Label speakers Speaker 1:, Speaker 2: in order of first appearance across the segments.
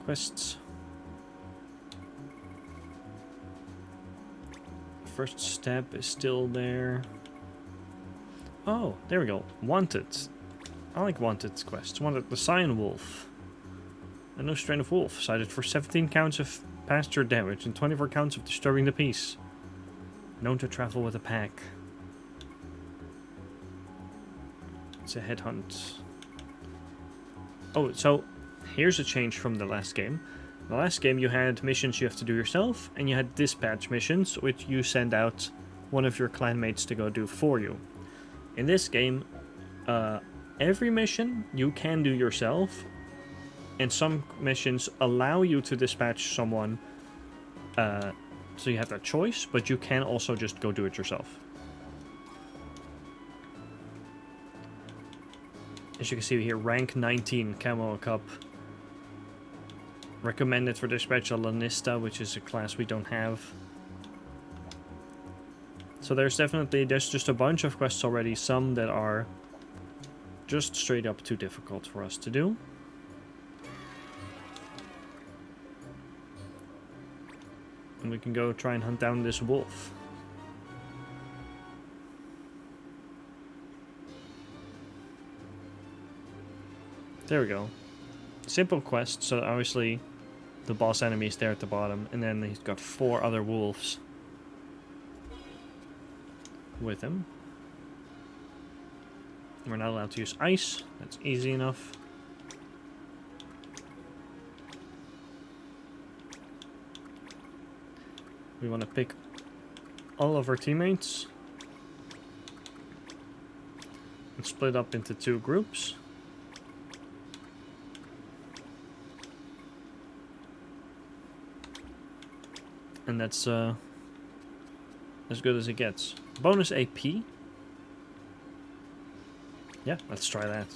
Speaker 1: quests. First step is still there. Oh, there we go. Wanted. I like wanted quests. Wanted the Cyan Wolf. A new strain of wolf, cited for 17 counts of pasture damage and 24 counts of disturbing the peace. Known to travel with a pack. It's a headhunt. Oh, so here's a change from the last game. The last game you had missions you have to do yourself, and you had dispatch missions, which you send out one of your clanmates to go do for you. In this game, every mission you can do yourself, and some missions allow you to dispatch someone, so you have that choice, but you can also just go do it yourself. As you can see here, rank 19 Camoa Cup. Recommended for dispatch a Lanista, which is a class we don't have. So there's just a bunch of quests already, some that are just straight up too difficult for us to do. And we can go try and hunt down this wolf. There we go. Simple quest, so obviously the boss enemy is there at the bottom, and then he's got 4 other wolves with him. We're not allowed to use ice, that's easy enough. We want to pick all of our teammates and split up into 2 groups. And that's as good as it gets. Bonus AP. Yeah, let's try that.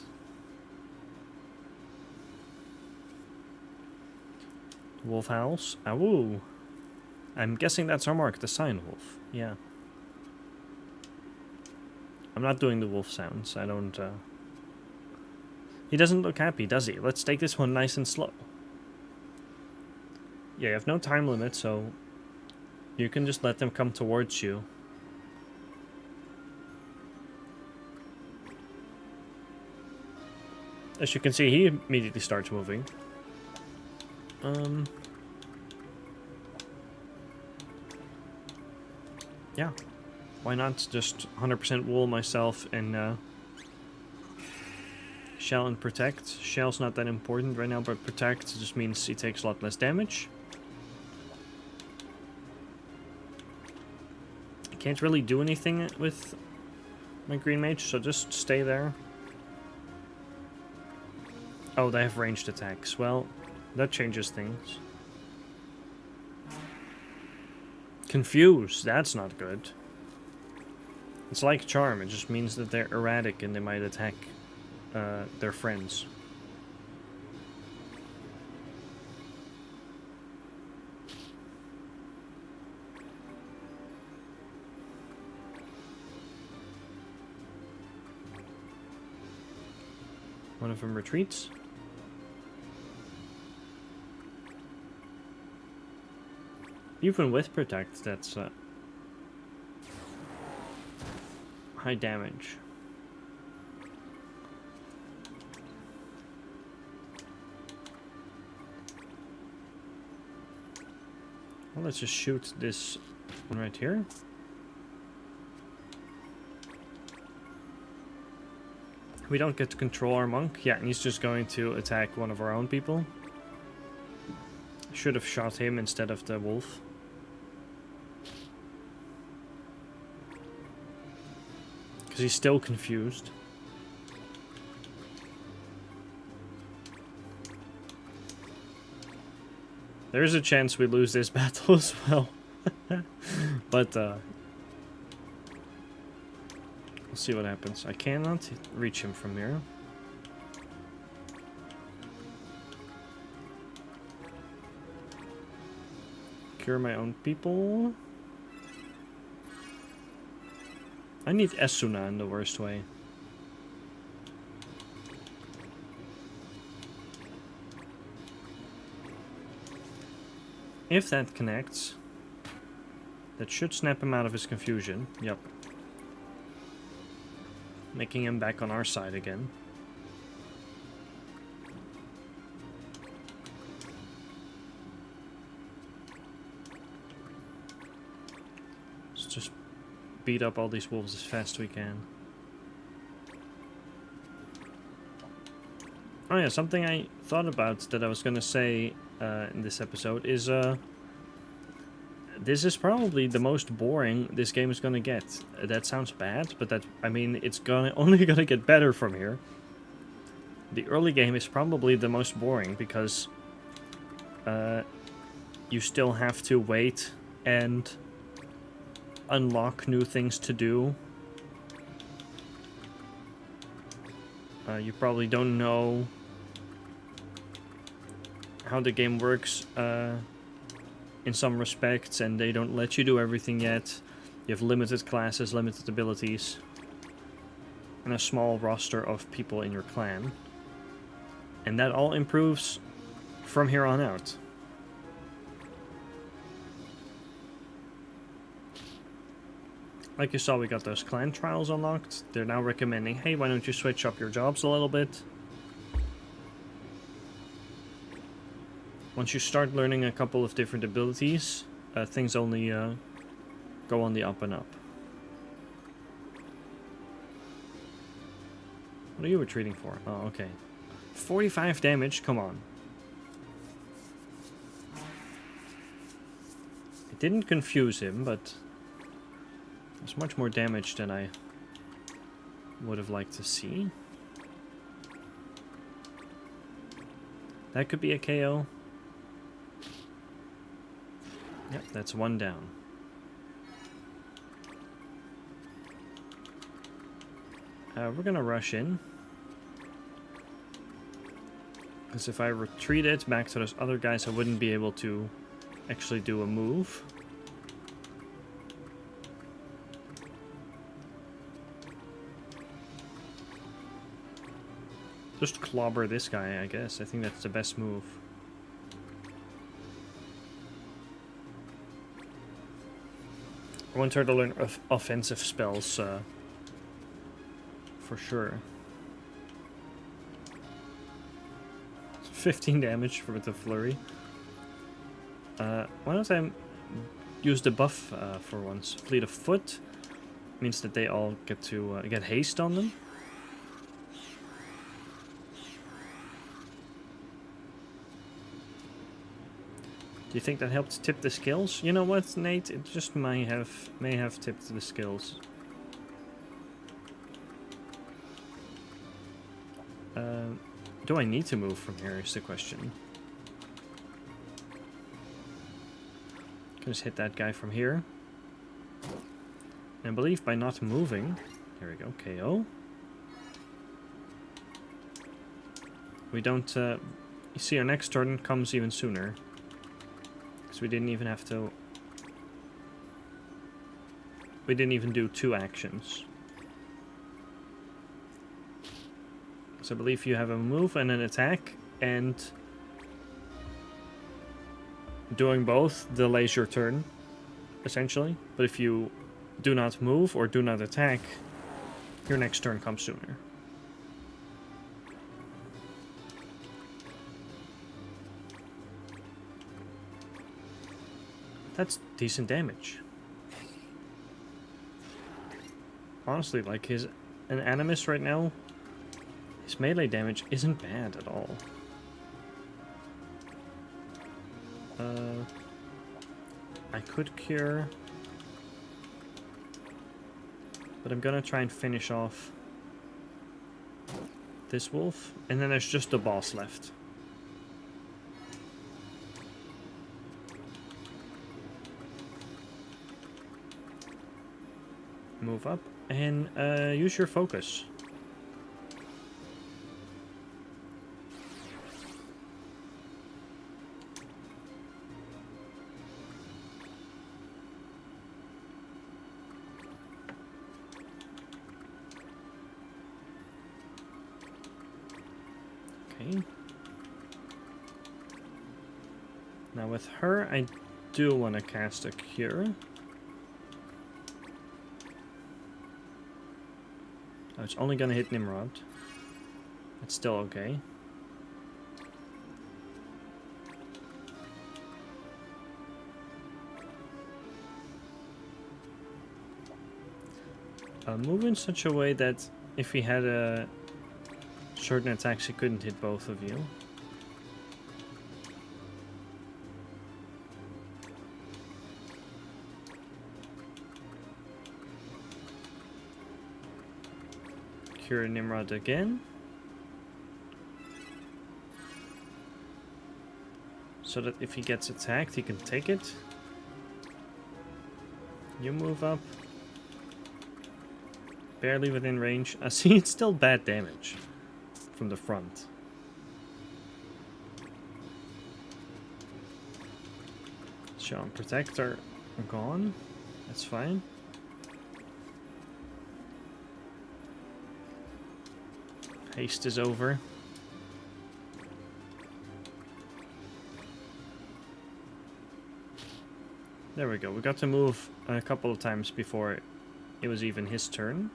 Speaker 1: Wolf howls. Awoo. I'm guessing that's our mark, the Cyan Wolf. Yeah. I'm not doing the wolf sounds. I don't... He doesn't look happy, does he? Let's take this one nice and slow. Yeah, you have no time limit, so... you can just let them come towards you. As you can see, he immediately starts moving. Yeah. Why not just 100% wool myself and shell and protect. Shell's not that important right now, but protect just means he takes a lot less damage. Can't really do anything with my green mage, so just stay there. Oh, they have ranged attacks. Well, that changes things. Confused. That's not good. It's like Charm. It just means that they're erratic and they might attack their friends. One of them retreats. Even with protect, that's high damage. Well, let's just shoot this one right here. We don't get to control our monk. Yeah, and he's just going to attack one of our own people. Should have shot him instead of the wolf. Because he's still confused. There's a chance we lose this battle as well. But, we'll see what happens. I cannot reach him from here. Cure my own people. I need Esuna in the worst way. If that connects, that should snap him out of his confusion. Yep. Making him back on our side again. Let's just beat up all these wolves as fast as we can. Oh yeah, something I thought about that I was gonna say in this episode is this is probably the most boring this game is gonna get. That sounds bad, but that, I mean, it's only gonna get better from here. The early game is probably the most boring because you still have to wait and unlock new things to do. You probably don't know how the game works in some respects, and they don't let you do everything yet. You have limited classes, limited abilities, and a small roster of people in your clan. And that all improves from here on out. Like you saw, we got those clan trials unlocked. They're now recommending, hey, why don't you switch up your jobs a little bit? Once you start learning a couple of different abilities, things only go on the up and up. What are you retreating for? Oh, okay. 45 damage, come on. It didn't confuse him, but it's much more damage than I would have liked to see. That could be a KO. Yep, that's one down. We're gonna rush in. Because if I retreated back to those other guys, I wouldn't be able to actually do a move. Just clobber this guy, I guess. I think that's the best move. I want her to learn offensive spells, for sure. 15 damage for the flurry. Why don't I use the buff for once? Fleet of foot means that they all get to get haste on them. Do you think that helped tip the skills? You know what, Nate? It just may have tipped the skills. Do I need to move from here is the question. Can just hit that guy from here. And I believe by not moving... Here we go, KO. We don't... you see, our next turn comes even sooner. We didn't even have to... We didn't even do 2 actions. So I believe you have a move and an attack, and doing both delays your turn, essentially. But if you do not move or do not attack, your next turn comes sooner. That's decent damage. Honestly, like an Animus right now, his melee damage isn't bad at all. I could cure, but I'm gonna try and finish off this wolf, and then there's just the boss left. Move up and use your focus. Okay. Now with her, I do want to cast a cure. Oh, it's only gonna hit Nimrod. It's still okay. Move in such a way that if he had a certain attacks, he couldn't hit both of you. Cure Nimrod again. So that if he gets attacked, he can take it. You move up. Barely within range. I see it's still bad damage from the front. Sean, Protector gone. That's fine. Haste is over. There we go. We got to move a couple of times before it was even his turn.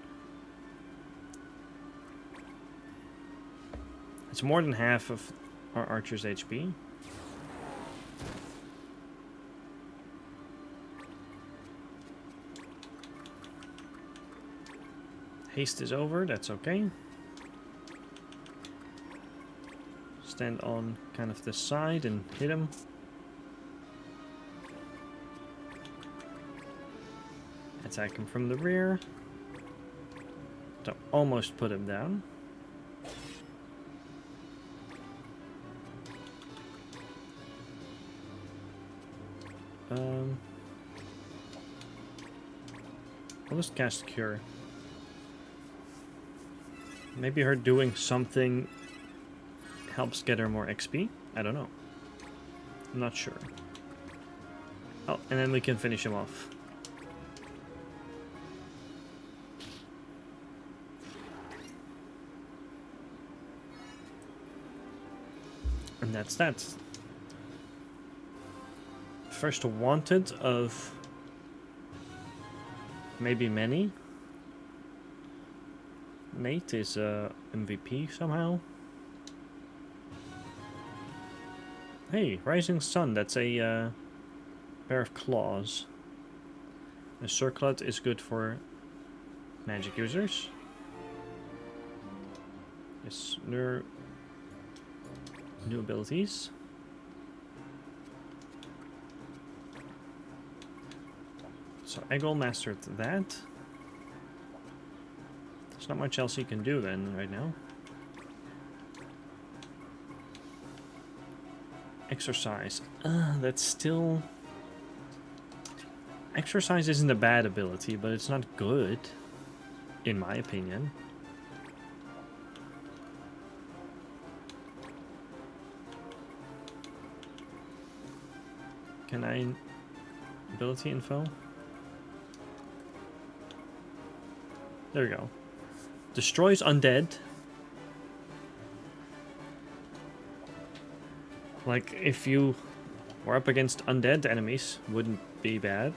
Speaker 1: It's more than half of our archer's HP. Haste is over, that's okay. Stand on kind of the side and hit him. Attack him from the rear. To almost put him down. I'll just cast Cure. Maybe her doing something helps get her more XP? I don't know. I'm not sure. Oh, and then we can finish him off. And that's that. First wanted of maybe many. Nate is MVP somehow. Hey, Rising Sun, that's a pair of claws. A circlet is good for magic users. Yes, new abilities. So Eggle mastered that. There's not much else he can do then right now. Exercise. That's still... Exercise isn't a bad ability, but it's not good, in my opinion. Can I... Ability info? There we go. Destroys undead. Like, if you were up against undead enemies, wouldn't be bad.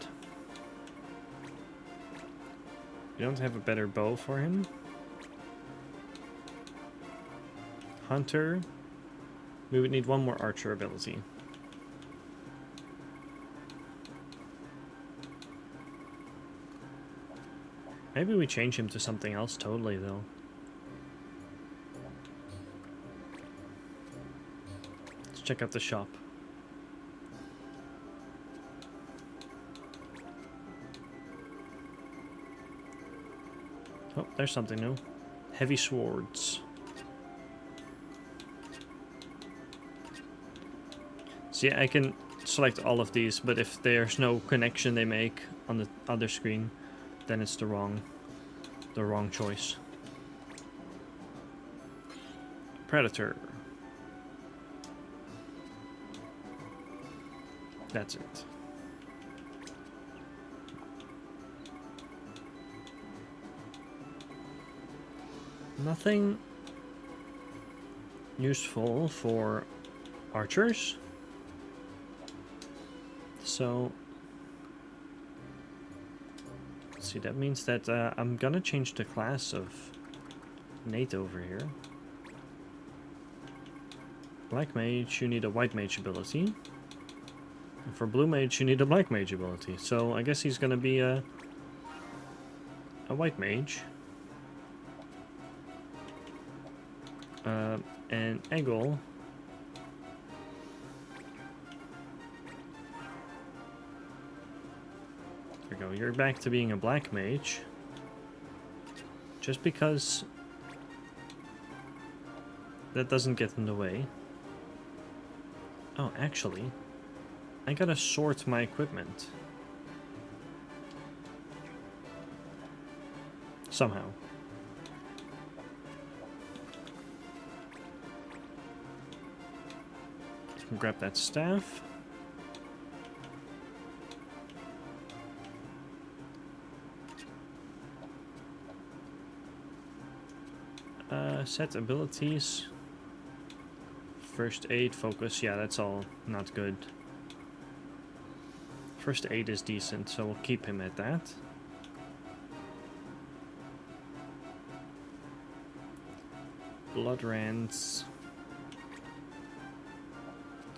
Speaker 1: You don't have a better bow for him. Hunter. We would need one more archer ability. Maybe we change him to something else totally, though. Let's check out the shop. Oh, there's something new. Heavy swords. See, I can select all of these, but if there's no connection they make on the other screen, then it's the wrong choice. Predator. That's it. Nothing useful for archers. So, let's see, that means that I'm gonna change the class of Nate over here. Black Mage, you need a White Mage ability. And for Blue Mage, you need a Black Mage ability. So I guess he's gonna be a White Mage. And Eggle. There we go, you're back to being a Black Mage. Just because that doesn't get in the way. Oh, actually, I gotta sort my equipment. Somehow. Grab that staff. Set abilities. First aid, focus, yeah, that's all not good. First aid is decent, so we'll keep him at that. Blood Rands.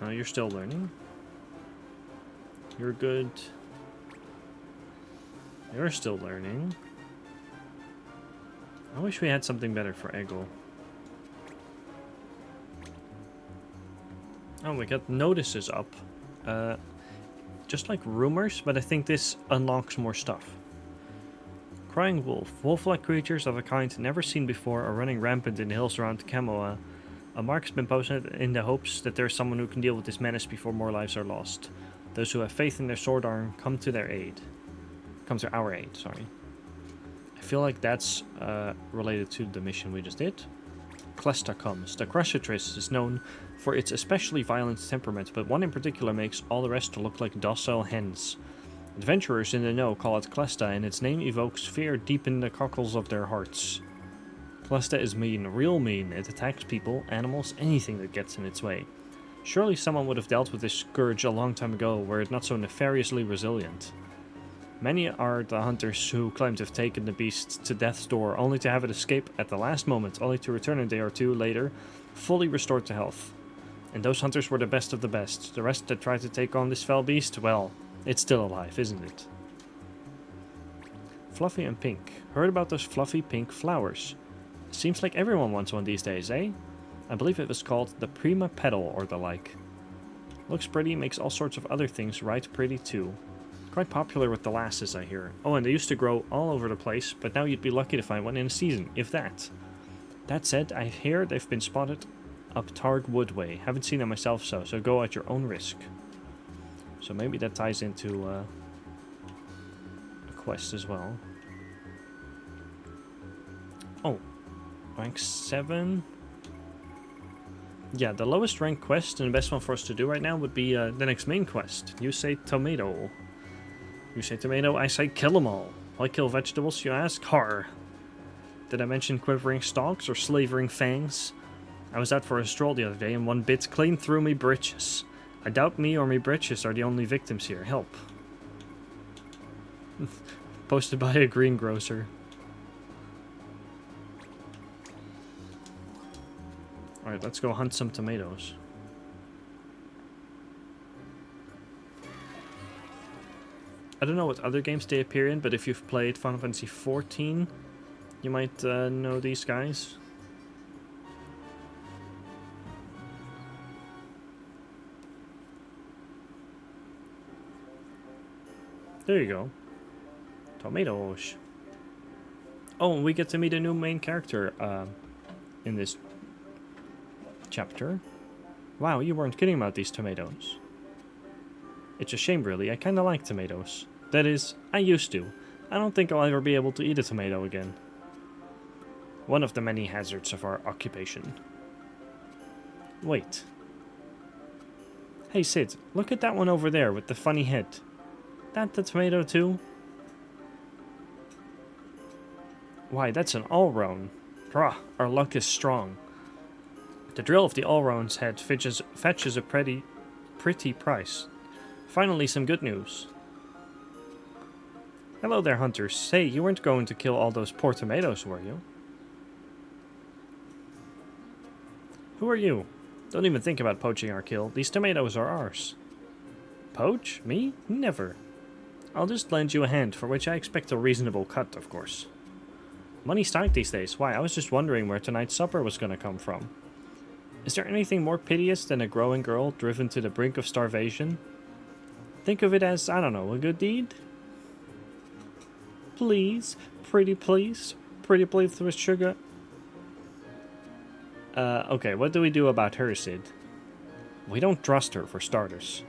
Speaker 1: No, you're still learning. You're good. You're still learning. I wish we had something better for Eggle. Oh, we got notices up. Just like rumors, but I think this unlocks more stuff. Crying wolf. Wolf-like creatures of a kind never seen before are running rampant in the hills around Camoa. A mark has been posted in the hopes that there is someone who can deal with this menace before more lives are lost. Those who have faith in their sword arm come to their aid. Come to our aid, sorry. I feel like that's related to the mission we just did. Clesta comes. The Cruciatrice is known for its especially violent temperament, but one in particular makes all the rest to look like docile hens. Adventurers in the know call it Clesta, and its name evokes fear deep in the cockles of their hearts. Clesta is mean, real mean. It attacks people, animals, anything that gets in its way. Surely someone would have dealt with this scourge a long time ago, were it not so nefariously resilient. Many are the hunters who claim to have taken the beast to death's door, only to have it escape at the last moment, only to return a day or two later, fully restored to health. And those hunters were the best of the best. The rest that tried to take on this fell beast, well, it's still alive, isn't it? Fluffy and pink. Heard about those fluffy pink flowers. Seems like everyone wants one these days, eh? I believe it was called the Prima Petal or the like. Looks pretty, makes all sorts of other things right pretty too. Quite popular with the lasses, I hear. Oh, and they used to grow all over the place, but now you'd be lucky to find one in a season, if that. That said, I hear they've been spotted up Targ Woodway. Haven't seen them myself, so go at your own risk. So maybe that ties into a quest as well. Oh, rank 7. Yeah, the lowest rank quest and the best one for us to do right now would be the next main quest. You say tomato. You say tomato, I say kill them all. Why kill vegetables, you ask? Har. Did I mention quivering stalks or slavering fangs? I was out for a stroll the other day and one bit clean through me britches. I doubt me or me britches are the only victims here. Help. Posted by a greengrocer. Alright, let's go hunt some tomatoes. I don't know what other games they appear in, but if you've played Final Fantasy XIV, you might know these guys. There you go. Tomatoes. Oh, and we get to meet a new main character in this chapter. Wow, you weren't kidding about these tomatoes. It's a shame, really. I kinda like tomatoes. That is, I used to. I don't think I'll ever be able to eat a tomato again. One of the many hazards of our occupation. Wait. Hey Sid, look at that one over there with the funny head. That the tomato too? Why, that's an allround. Rah, our luck is strong. The drill of the allround's head fetches a pretty price. Finally, some good news. Hello there, hunters. Hey, you weren't going to kill all those poor tomatoes, were you? Who are you? Don't even think about poaching our kill. These tomatoes are ours. Poach? Me? Never. I'll just lend you a hand, for which I expect a reasonable cut, of course. Money's tight these days. Why, I was just wondering where tonight's supper was gonna come from. Is there anything more piteous than a growing girl driven to the brink of starvation? Think of it as, I don't know, a good deed? Please, pretty please with sugar. Okay, what do we do about her, Sid? We don't trust her, for starters.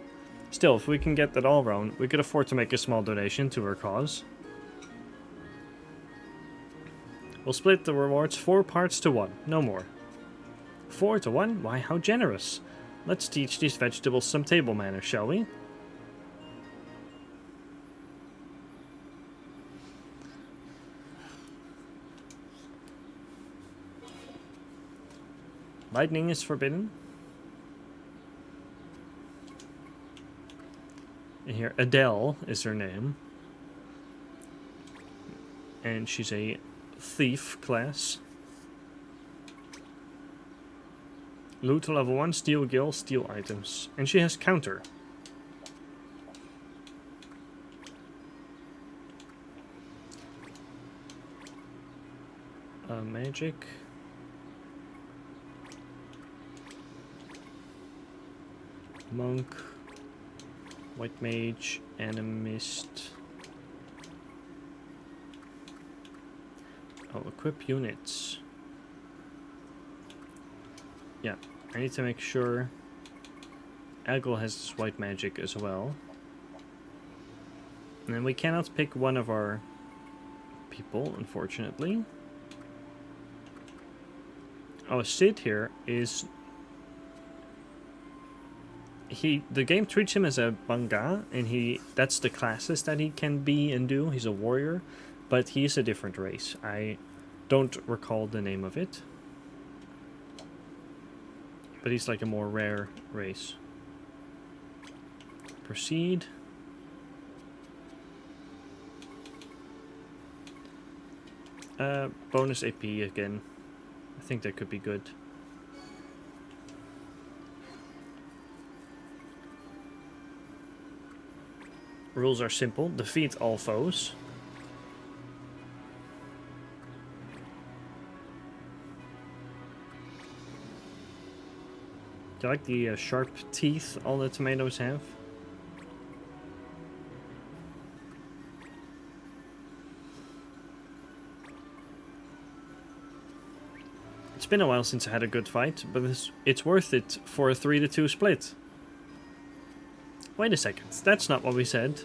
Speaker 1: Still, if we can get that all round, we could afford to make a small donation to her cause. We'll split the rewards 4 parts to 1, no more. 4 to 1? Why, how generous. Let's teach these vegetables some table manners, shall we? Lightning is forbidden. And here, Adele is her name. And she's a thief class. Loot level 1, steal gil, steal items. And she has counter. Magic. Monk. White mage. Animist. Oh, equip units. Yeah, I need to make sure Agil has this white magic as well. And then we cannot pick one of our people, unfortunately. Oh, Sid here is... The game treats him as a Banga, and that's the classes that he can be and do. He's a warrior, but he's a different race. I don't recall the name of it. But he's like a more rare race. Proceed. Bonus AP again. I think that could be good. Rules are simple. Defeat all foes. Do you like the sharp teeth all the tomatoes have? It's been a while since I had a good fight, but it's worth it for a 3-2 split. Wait a second, that's not what we said.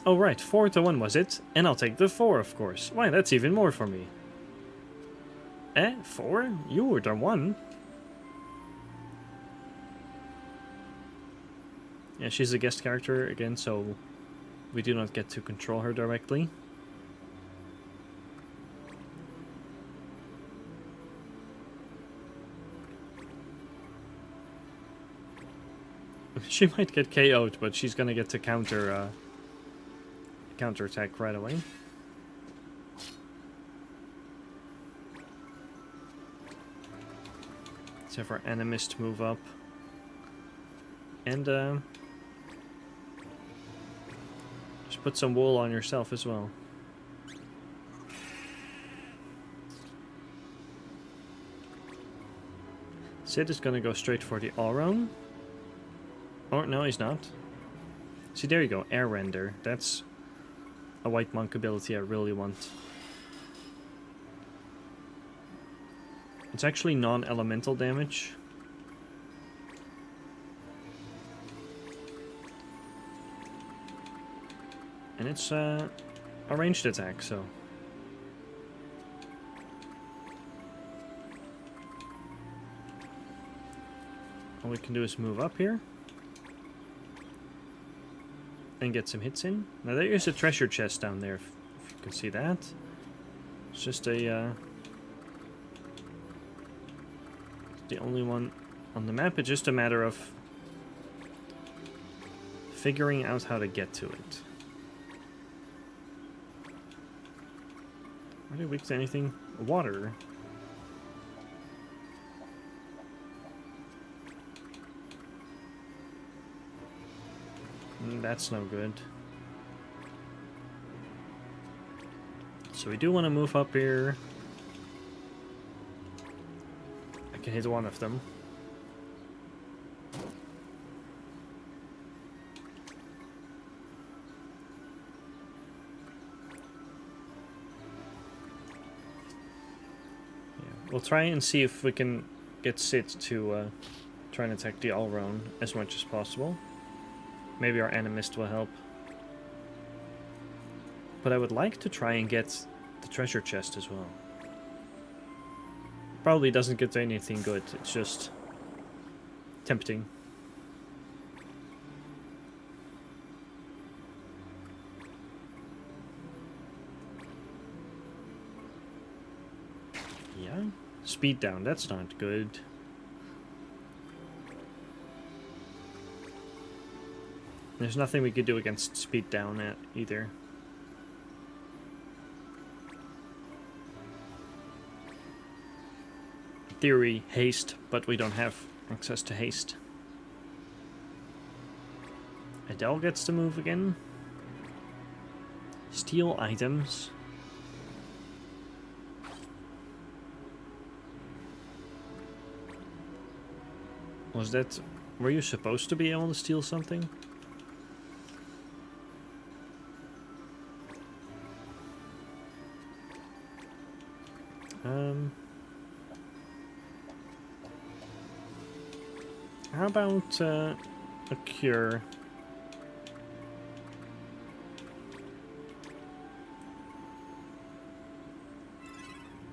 Speaker 1: Oh right, 4 to 1 was it? And I'll take the 4, of course. Why, that's even more for me. 4? You were the 1. Yeah, she's a guest character again, so we do not get to control her directly. She might get KO'd, but she's gonna get to counterattack right away. Let's have our animist move up. And just put some wool on yourself as well. Sid is gonna go straight for the all-round. Oh, no, he's not. See, there you go, air render. That's a white monk ability I really want. It's actually non-elemental damage. And it's a ranged attack, so... all we can do is move up here. And get some hits in. Now there is a treasure chest down there, if you can see that. It's just a... the only one on the map. It's just a matter of figuring out how to get to it. Are they weak to anything? Water. That's no good. So we do want to move up here. I can hit one of them. We'll try and see if we can get Sid to try and attack the all-round as much as possible. Maybe our animist will help. But I would like to try and get the treasure chest as well. Probably doesn't get anything good, it's just tempting. Yeah, speed down, that's not good. There's nothing we could do against speed down at either. In theory, haste, but we don't have access to haste. Adele gets to move again. Steal items. Was that... Were you supposed to be able to steal something? How about a cure?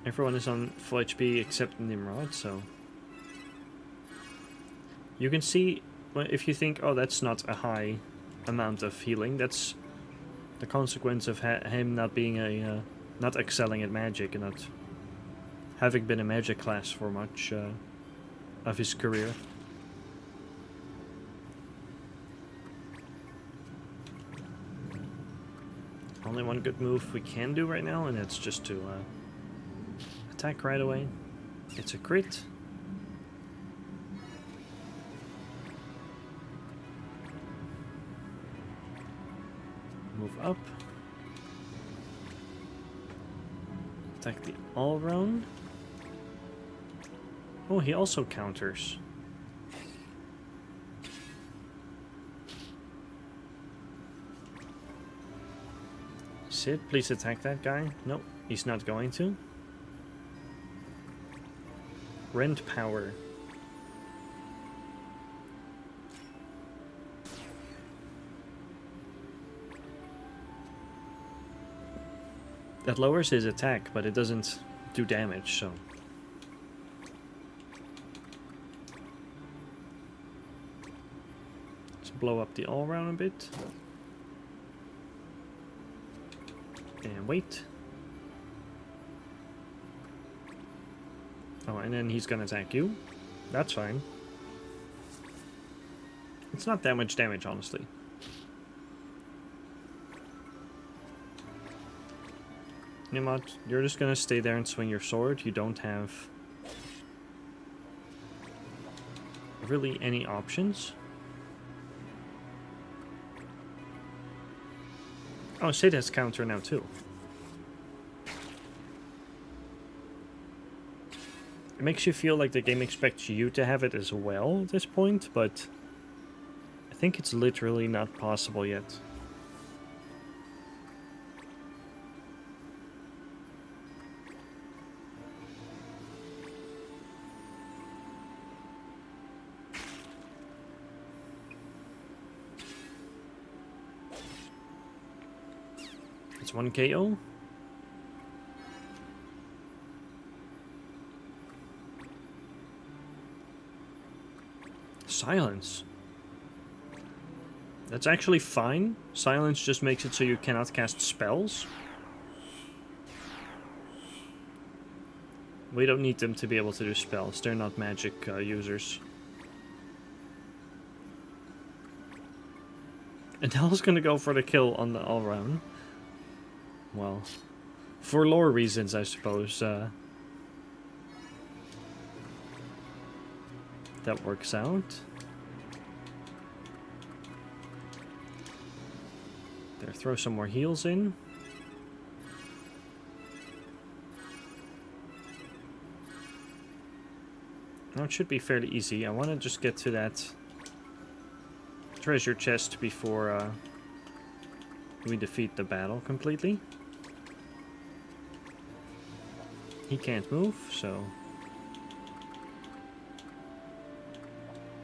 Speaker 1: Everyone is on full HP except Nimrod, so... You can see, if you think, oh, that's not a high amount of healing, that's the consequence of him not being a... not excelling at magic and not having been a magic class for much of his career. Only one good move we can do right now, and it's just to attack right away. It's a crit. Move up. Attack the all-round. Oh, he also counters. Sid, please attack that guy. Nope, he's not going to. Rend power. That lowers his attack, but it doesn't do damage, so... Let's blow up the all-round a bit. And wait. Oh, and then he's gonna attack you. That's fine. It's not that much damage, honestly. Nimrod, you're just gonna stay there and swing your sword. You don't have really any options. Oh, Sid has counter now too. It makes you feel like the game expects you to have it as well at this point, but I think it's literally not possible yet. It's 1 KO. Silence. That's actually fine. Silence just makes it so you cannot cast spells. We don't need them to be able to do spells. They're not magic users. Adele's gonna go for the kill on the all-round. Well, for lore reasons, I suppose. That works out. There, throw some more heals in. Now it should be fairly easy. I want to just get to that treasure chest before we defeat the battle completely. He can't move, so...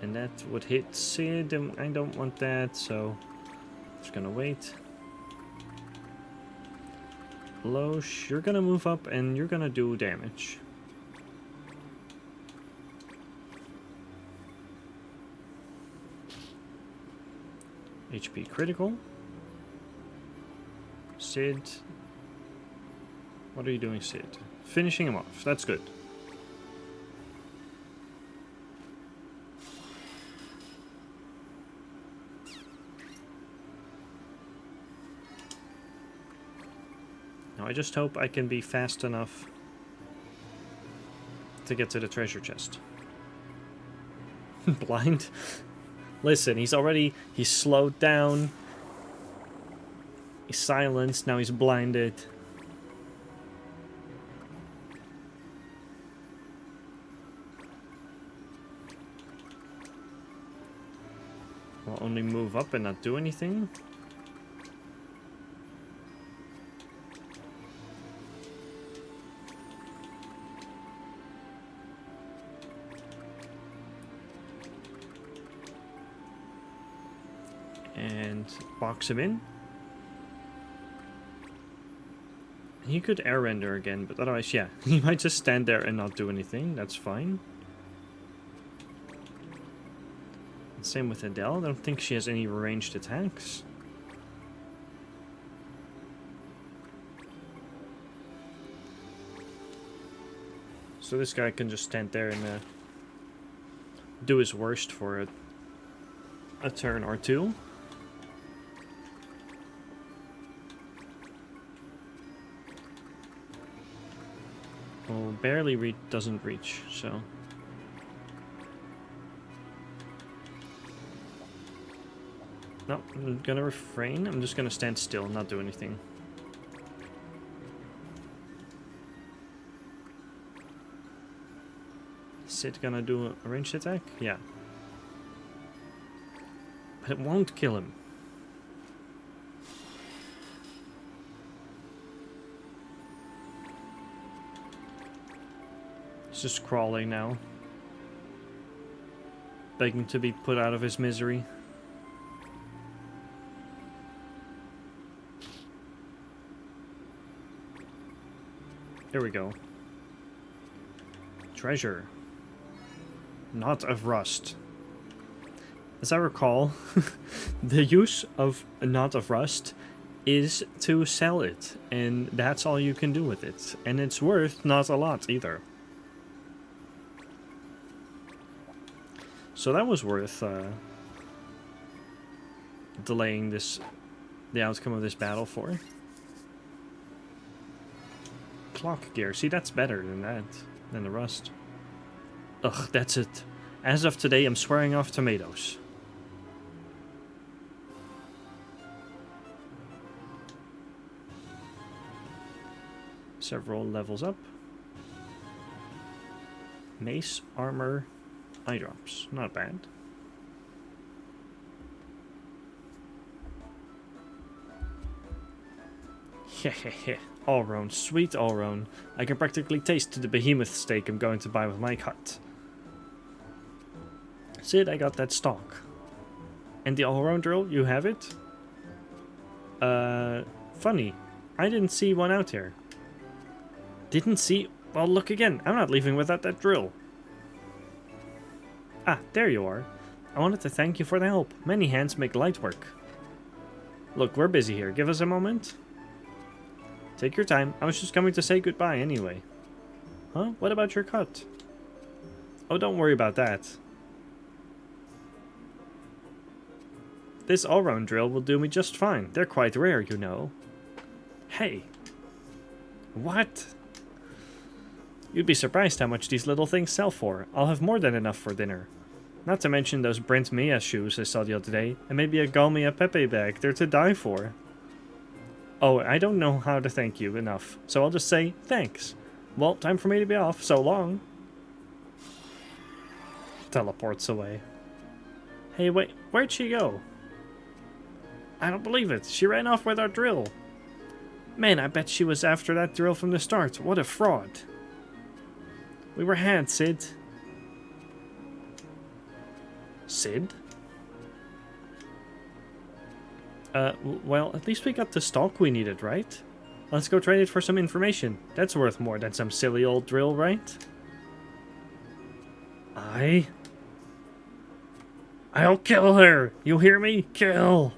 Speaker 1: And that would hit Sid, and I don't want that, so... Just gonna wait. Loesch, you're gonna move up and you're gonna do damage. HP critical. Sid. What are you doing, Sid? Finishing him off. That's good. Now I just hope I can be fast enough to get to the treasure chest. Blind? Listen, he's slowed down. He's silenced, now he's blinded. Will only move up and not do anything. And box him in. He could air render again, but otherwise, yeah, he might just stand there and not do anything. That's fine. Same with Adele. I don't think she has any ranged attacks. So this guy can just stand there and do his worst for a turn or two. Well, barely doesn't reach, so... No, I'm gonna refrain. I'm just gonna stand still and not do anything. Sid gonna do a ranged attack? Yeah. But it won't kill him. He's just crawling now. Begging to be put out of his misery. Here we go. Treasure. Knot of rust. As I recall, the use of a knot of rust is to sell it, and that's all you can do with it. And it's worth not a lot either. So that was worth delaying the outcome of this battle for. Clock gear. See, that's better than that, than the rust. Ugh, that's it. As of today, I'm swearing off tomatoes. Several levels up. Mace, armor, eye drops. Not bad. Hehehe. Allround, sweet Allround. I can practically taste the behemoth steak I'm going to buy with my cut. Sid, I got that stalk. And the Allround drill, you have it? Funny. I didn't see one out here. Didn't see... Well, look again. I'm not leaving without that drill. Ah, there you are. I wanted to thank you for the help. Many hands make light work. Look, we're busy here. Give us a moment. Take your time. I was just coming to say goodbye anyway. Huh? What about your cut? Oh, don't worry about that. This all-round drill will do me just fine. They're quite rare, you know. Hey. What? You'd be surprised how much these little things sell for. I'll have more than enough for dinner. Not to mention those Brent Mia shoes I saw the other day, and maybe a Galmia Pepe bag. They're to die for. Oh, I don't know how to thank you enough, so I'll just say thanks. Well, time for me to be off. So long. Teleports away. Hey, wait, where'd she go? I don't believe it. She ran off with our drill. Man, I bet she was after that drill from the start. What a fraud. We were had, Sid. Sid? Well, at least we got the stalk we needed, right? Let's go trade it for some information. That's worth more than some silly old drill, right? I'll kill her! You hear me? Kill!